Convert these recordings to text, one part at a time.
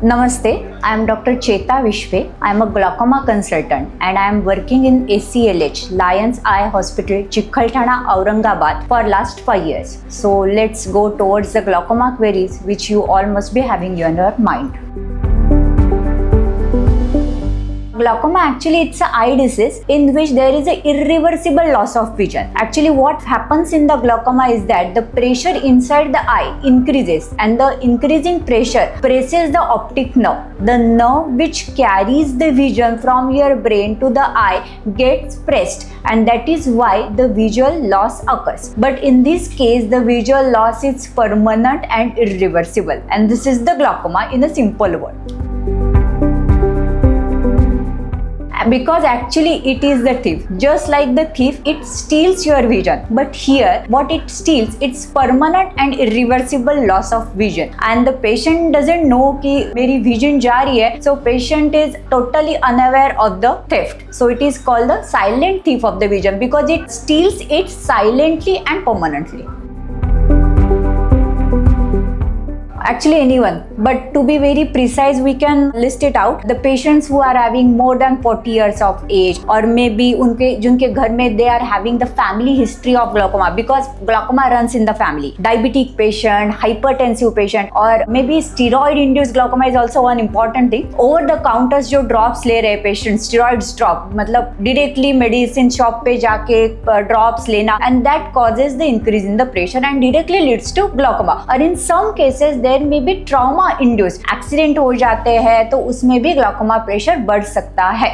Namaste, I am Dr. Cheta Vishwe. I am a glaucoma consultant and I am working in ACLH, Lions Eye Hospital, Chikhalthana, Aurangabad for last 5 years. So let's go towards the glaucoma queries which you all must be having in your mind. Glaucoma actually it's an eye disease in which there is an irreversible loss of vision. Actually what happens in the glaucoma is that the pressure inside the eye increases and the increasing pressure presses the optic nerve. The nerve which carries the vision from your brain to the eye gets pressed and that is why the visual loss occurs. But in this case the visual loss is permanent and irreversible, and this is the glaucoma in a simple word. Because actually it is the thief. Just like the thief, it steals your vision. But here, what it steals, it's permanent and irreversible loss of vision. And the patient doesn't know कि मेरी vision जा रही है. So patient is totally unaware of the theft. So it is called the silent thief of the vision because it steals it silently and permanently. Actually anyone, but to be very precise we can list it out. The patients who are having more than 40 years of age or maybe जिनके घर में they are having the family history of glaucoma because glaucoma runs in the family. Diabetic patient, hypertensive patient or maybe steroid induced glaucoma is also one important thing. Over the counters जो drops ले रहे patient, steroids drop मतलब directly medicine shop पे जाके drops लेना, and that causes the increase in the pressure and directly leads to glaucoma. और in some cases there may be trauma induced, accident हो जाते हैं तो उसमें भी ग्लाकोमा प्रेशर बढ़ सकता है.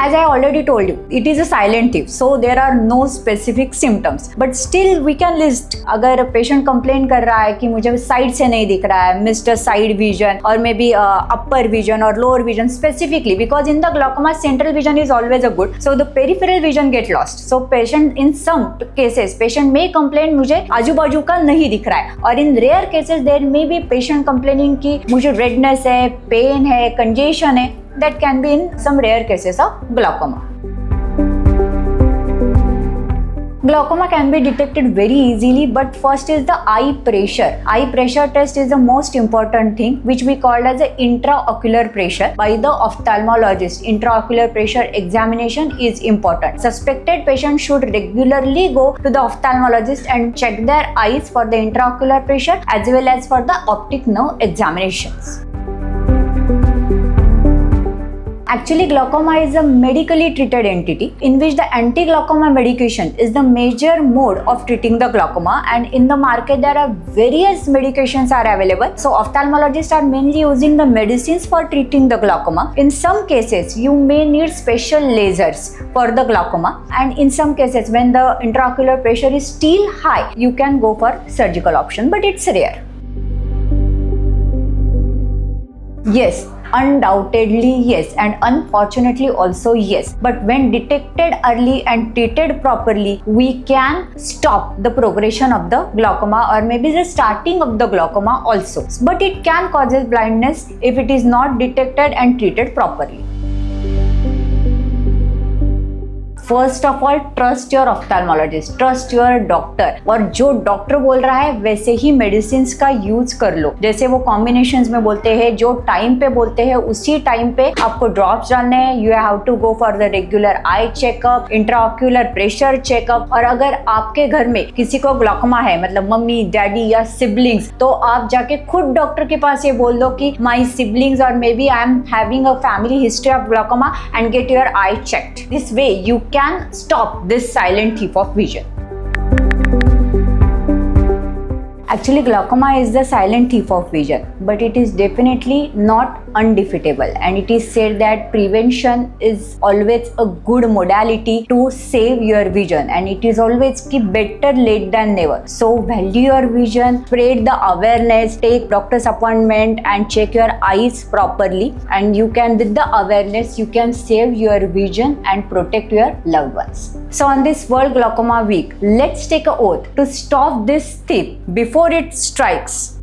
As I already told you, it is a silent thief, so there are no specific symptoms. But still we can list. अगर patient complain कर रहा है कि मुझे side से नहीं दिख रहा है, Mr. Side vision or maybe upper vision or lower vision specifically, because in the glaucoma central vision is always a good, so the peripheral vision get lost. So patient in some cases patient may complain मुझे आजू बाजू का नहीं दिख रहा है, और in rare cases there may be patient complaining कि मुझे redness है, pain है, congestion है. That can be in some rare cases of glaucoma. Glaucoma can be detected very easily, but first is the eye pressure. Eye pressure test is the most important thing, which we call as the intraocular pressure by the ophthalmologist. Intraocular pressure examination is important. Suspected patient should regularly go to the ophthalmologist and check their eyes for the intraocular pressure as well as for the optic nerve examinations. Actually, glaucoma is a medically treated entity in which the anti-glaucoma medication is the major mode of treating the glaucoma, and in the market there are various medications are available. So ophthalmologists are mainly using the medicines for treating the glaucoma. In some cases you may need special lasers for the glaucoma, and in some cases when the intraocular pressure is still high you can go for surgical option, but it's rare. Yes, undoubtedly yes, and unfortunately also yes, but when detected early and treated properly we can stop the progression of the glaucoma or maybe the starting of the glaucoma also, but it can cause blindness if it is not detected and treated properly. First of all trust your ophthalmologist, trust your doctor, और जो doctor बोल रहा है वैसे ही medicine का use कर लो. जैसे वो कॉम्बिनेशंस में बोलते हैं, जो टाइम पे बोलते हैं उसी टाइम पे आपको ड्रॉप्स डालने हैं. You have to go for the regular eye checkup, intraocular pressure checkup. और अगर आपके घर में किसी को ग्लाकोमा है, मतलब मम्मी डैडी या सिबलिंग्स, तो आप जाके खुद डॉक्टर के पास ये बोल दो कि माई सिबलिंग्स और may be I am having a family history of glaucoma and get your eye checked. This way you can stop this silent thief of vision. Actually, glaucoma is the silent thief of vision, but it is definitely not undefeatable, and it is said that prevention is always a good modality to save your vision, and it is always better late than never. So value your vision, spread the awareness, take doctor's appointment and check your eyes properly, and you can, with the awareness you can save your vision and protect your loved ones. So on this World Glaucoma Week, let's take an oath to stop this thief before it strikes.